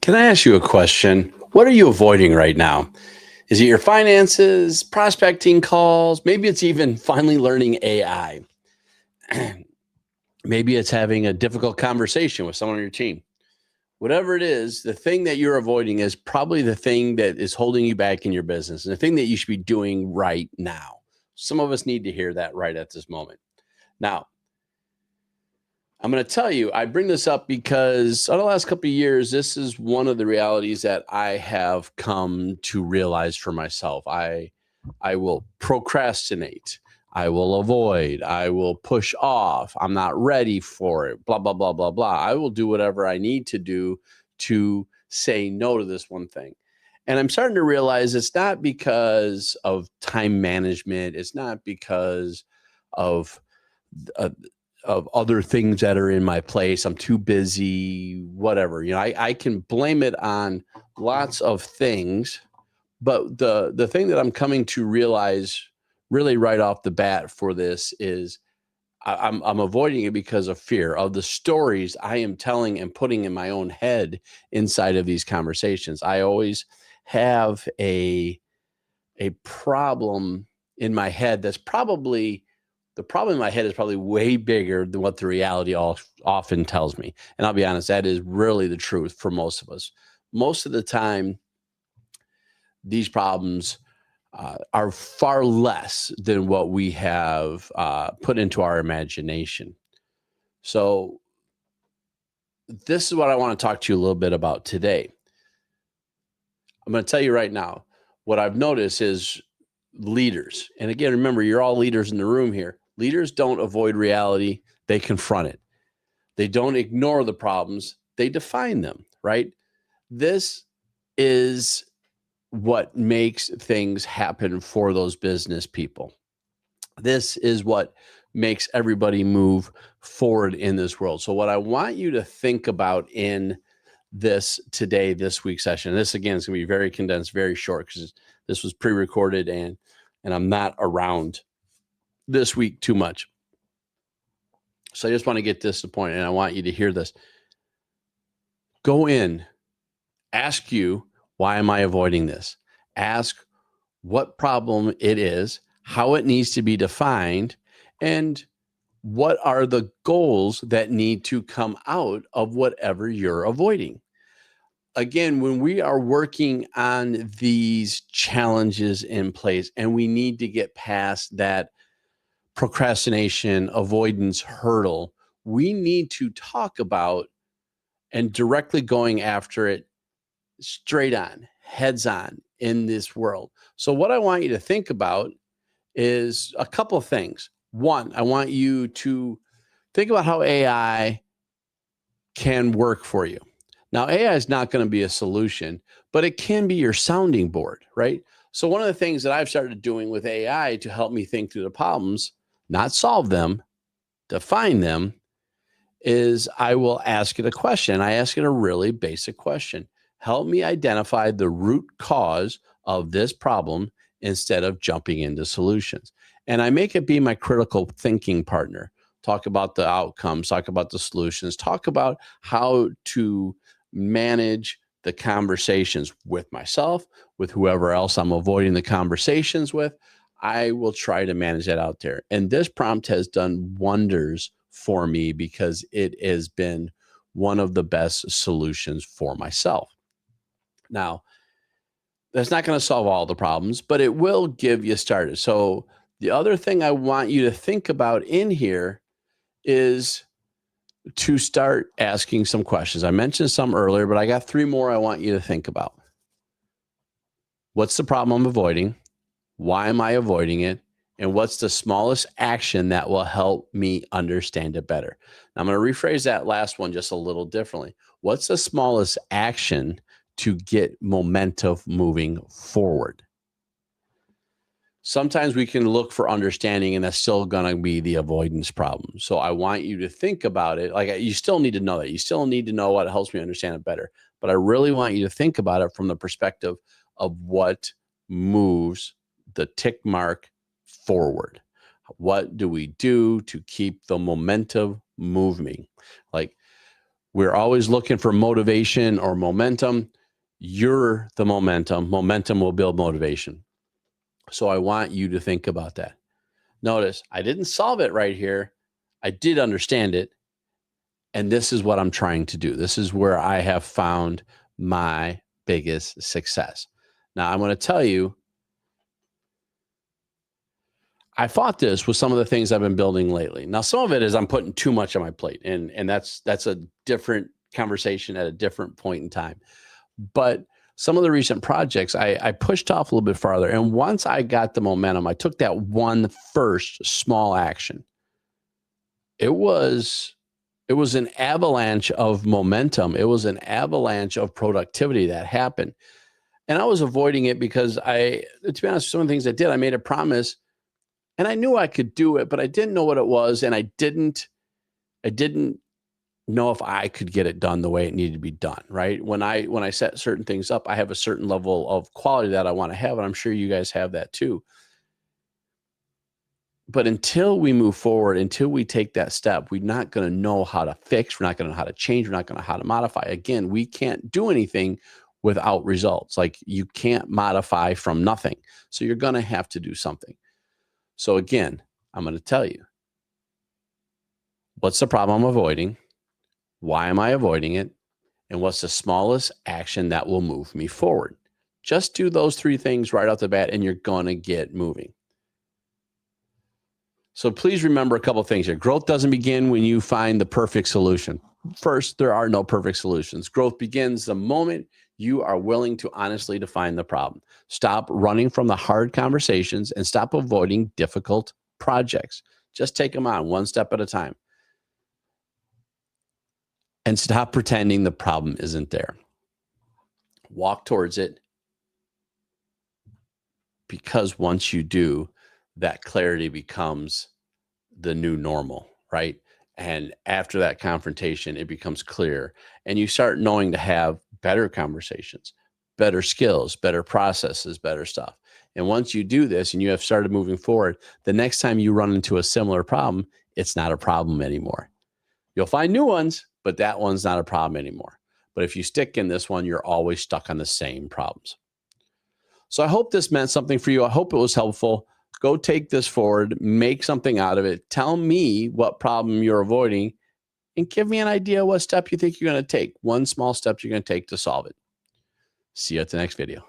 Can I ask you a question? What are you avoiding right now? Is it your finances, prospecting calls? Maybe it's even finally learning AI. Maybe it's having a difficult conversation with someone on your team. Whatever it is, the thing that you're avoiding is probably the thing that is holding you back in your business and the thing that you should be doing right now. Some of us need to hear that right at this moment. Now, I'm going to tell you, I bring this up because over the last couple of years, this is one of the realities that I have come to realize for myself. I will procrastinate. I will avoid. I will push off. I'm not ready for it. Blah, blah, blah, blah, blah. I will do whatever I need to do to say no to this one thing. And I'm starting to realize it's not because of time management. It's not because of uh, other things that are in my place. I'm too busy, whatever. I can blame it on lots of things, but the thing that I'm coming to realize really right off the bat for this is I'm avoiding it because of fear of the stories I am telling and putting in my own head inside of these conversations. I always have a problem in my head that's probably the problem in my head is probably way bigger than what the reality often tells me. And I'll be honest, that is really the truth for most of us. Most of the time, these problems are far less than what we have put into our imagination. So, this is what I want to talk to you a little bit about today. I'm going to tell you right now what I've noticed is leaders, and again, remember, you're all leaders in the room here. Leaders don't avoid reality, they confront it. They don't ignore the problems, they define them, right? This is what makes things happen for those business people. This is what makes everybody move forward in this world. So, what I want you to think about in this week's session, this again is going to be very condensed, very short because this was pre-recorded and I'm not around this week too much. So I just want to get this to point, and I want you to hear this. Go in, ask you, why am I avoiding this? Ask what problem it is, how it needs to be defined, and what are the goals that need to come out of whatever you're avoiding. Again, when we are working on these challenges in place and we need to get past that procrastination, avoidance hurdle, we need to talk about and directly going after it straight on, heads on in this world. So, what I want you to think about is a couple of things. One, I want you to think about how AI can work for you. Now, AI is not going to be a solution, but it can be your sounding board, right? So, one of the things that I've started doing with AI to help me think through the problems, not solve them, define them, is I will ask it a question. I ask it a really basic question. Help me identify the root cause of this problem instead of jumping into solutions. And I make it be my critical thinking partner. Talk about the outcomes, talk about the solutions, talk about how to manage the conversations with myself, with whoever else I'm avoiding the conversations with. I will try to manage that out there. And this prompt has done wonders for me because it has been one of the best solutions for myself. Now, that's not going to solve all the problems, but it will give you started. So, the other thing I want you to think about in here is to start asking some questions. I mentioned some earlier, but I got three more I want you to think about. What's the problem I'm avoiding? Why am I avoiding it? And what's the smallest action that will help me understand it better? Now, I'm going to rephrase that last one just a little differently. What's the smallest action to get momentum moving forward? Sometimes we can look for understanding, and that's still going to be the avoidance problem. So I want you to think about it. Like, you still need to know that. You still need to know what helps me understand it better. But I really want you to think about it from the perspective of what moves the tick mark forward. What do we do to keep the momentum moving? Like, We're always looking for motivation or momentum. You're the momentum. Momentum will build motivation. So I want you to think about that. Notice I didn't solve it right here. I did understand it. And this is what I'm trying to do. This is where I have found my biggest success. Now, I'm going to tell you, I fought this with some of the things I've been building lately. Now, some of it is I'm putting too much on my plate, and that's a different conversation at a different point in time. But some of the recent projects I pushed off a little bit farther. And once I got the momentum, I took that one first small action. It was an avalanche of momentum. It was an avalanche of productivity that happened. And I was avoiding it because to be honest, some of the things I did, I made a promise and I knew I could do it, but I didn't know what it was. And I didn't know if I could get it done the way it needed to be done, right? When I set certain things up, I have a certain level of quality that I want to have. And I'm sure you guys have that too. But until we move forward, until we take that step, we're not going to know how to fix. We're not going to know how to change. We're not going to know how to modify. Again, we can't do anything without results. Like you can't modify from nothing. So you're going to have to do something. So again, I'm going to tell you, what's the problem I'm avoiding? Why am I avoiding it? And what's the smallest action that will move me forward? Just do those three things right off the bat and you're going to get moving. So please remember a couple of things here. Growth doesn't begin when you find the perfect solution. First, there are no perfect solutions. Growth begins the moment you are willing to honestly define the problem. Stop running from the hard conversations and stop avoiding difficult projects. Just take them on one step at a time. And stop pretending the problem isn't there. Walk towards it, because once you do, that clarity becomes the new normal, right? And after that confrontation, it becomes clear and you start knowing to have better conversations, better skills, better processes, better stuff. And once you do this and you have started moving forward, the next time you run into a similar problem, it's not a problem anymore. You'll find new ones, but that one's not a problem anymore. But if you stick in this one, you're always stuck on the same problems. So I hope this meant something for you. I hope it was helpful. Go take this forward, make something out of it. Tell me what problem you're avoiding and give me an idea what step you think you're going to take. One small step you're going to take to solve it. See you at the next video.